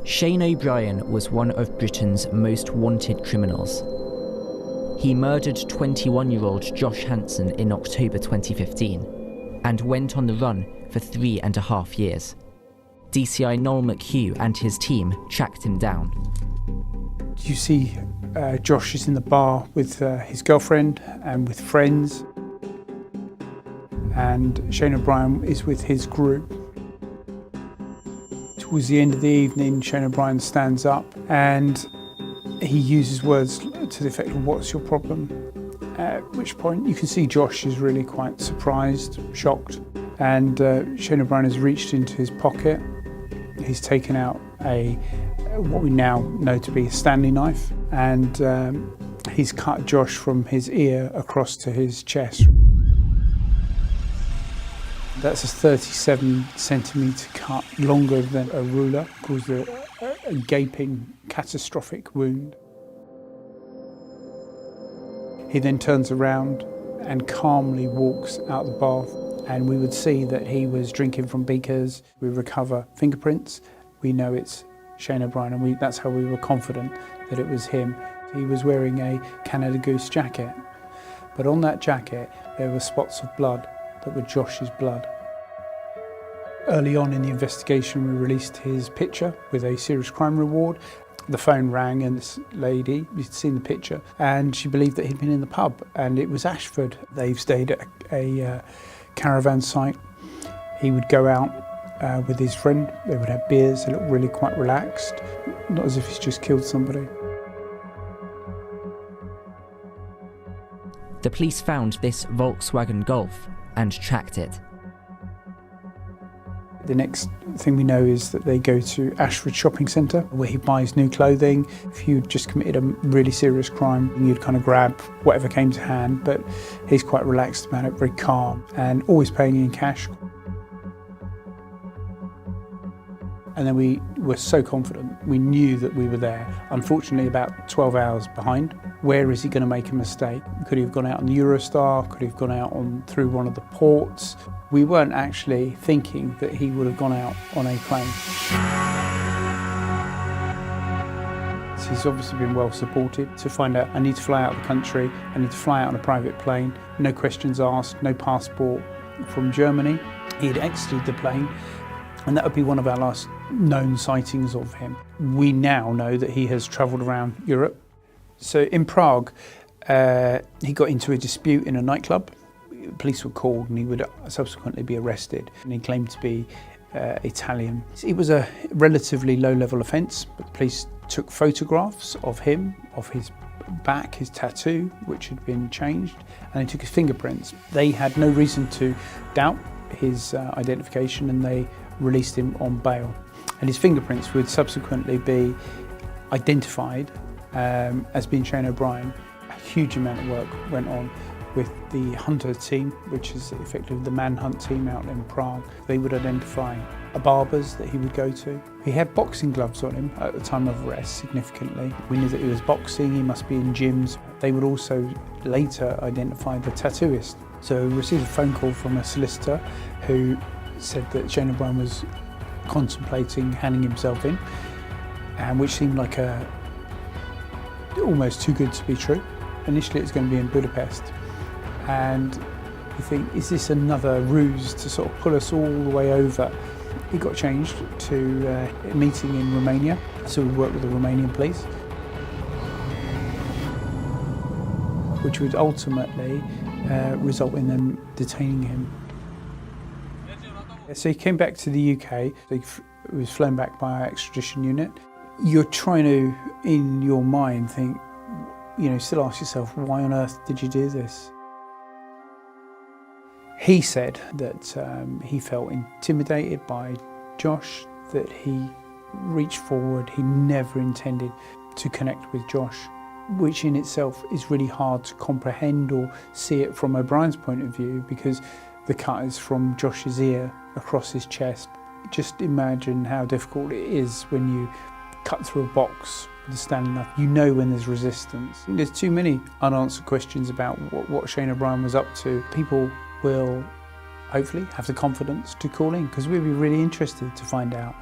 Shane O'Brien was one of Britain's most wanted criminals. He murdered 21-year-old Josh Hanson in October 2015 and went on the run for 3.5 years. DCI Noel McHugh and his team tracked him down. You see Josh is in the bar with his girlfriend and with friends, and Shane O'Brien is with his group. Towards the end of the evening, Shane O'Brien stands up and he uses words to the effect of, "What's your problem?" At which point you can see Josh is really quite surprised, shocked, and Shane O'Brien has reached into his pocket. He's taken out what we now know to be a Stanley knife, and he's cut Josh from his ear across to his chest. That's a 37-centimetre cut, longer than a ruler, caused a gaping, catastrophic wound. He then turns around and calmly walks out the bath, and we would see that he was drinking from beakers. We recover fingerprints. We know it's Shane O'Brien, and that's how we were confident that it was him. He was wearing a Canada Goose jacket, but on that jacket there were spots of blood that were Josh's blood. Early on in the investigation, we released his picture with a serious crime reward. The phone rang and this lady, you'd seen the picture, and she believed that he'd been in the pub, and it was Ashford. They've stayed at a caravan site. He would go out with his friend, they would have beers, they looked really quite relaxed, not as if he's just killed somebody. The police found this Volkswagen Golf and tracked it. The next thing we know is that they go to Ashford Shopping Centre, where he buys new clothing. If you'd just committed a really serious crime, you'd kind of grab whatever came to hand, but he's quite relaxed about it, very calm, and always paying in cash. And then we were so confident, we knew that we were there. Unfortunately, about 12 hours behind. Where is he going to make a mistake? Could he have gone out on the Eurostar? Could he have gone out through one of the ports? We weren't actually thinking that he would have gone out on a plane. So he's obviously been well supported to find out, I need to fly out of the country, I need to fly out on a private plane, no questions asked, no passport from Germany. He had exited the plane, and that would be one of our last known sightings of him. We now know that he has travelled around Europe. So in Prague, he got into a dispute in a nightclub. Police were called and he would subsequently be arrested, and he claimed to be Italian. It was a relatively low-level offence, but the police took photographs of him, of his back, his tattoo, which had been changed, and they took his fingerprints. They had no reason to doubt his identification, and they released him on bail. And his fingerprints would subsequently be identified as being Shane O'Brien. A huge amount of work went on with the Hunter team, which is effectively the manhunt team out in Prague. They would identify a barber's that he would go to. He had boxing gloves on him at the time of arrest, significantly. We knew that he was boxing, he must be in gyms. They would also later identify the tattooist. So we received a phone call from a solicitor who said that Shane O'Brien was contemplating handing himself in, and which seemed like almost too good to be true. Initially it was going to be in Budapest, and you think, is this another ruse to sort of pull us all the way over? It got changed to a meeting in Romania, so we worked with the Romanian police, which would ultimately result in them detaining him. So he came back to the UK, he was flown back by our extradition unit. You're trying to, in your mind, think, still ask yourself, why on earth did you do this? He said that he felt intimidated by Josh, that he reached forward, he never intended to connect with Josh, which in itself is really hard to comprehend or see it from O'Brien's point of view, because the cut is from Josh's ear across his chest. Just imagine how difficult it is when you cut through a box with a Stanley knife. You know when there's resistance. There's too many unanswered questions about what Shane O'Brien was up to. People will hopefully have the confidence to call in, because we'd be really interested to find out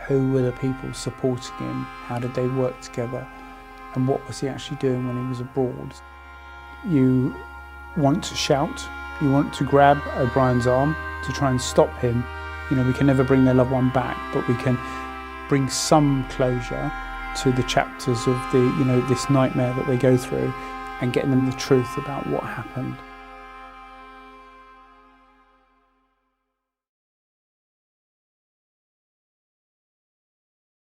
Who were the people supporting him? How did they work together? And what was he actually doing when he was abroad? You want to shout, you want to grab O'Brien's arm to try and stop him. You know, we can never bring their loved one back, but we can bring some closure to the chapters of the, you know, this nightmare that they go through, and getting them the truth about what happened.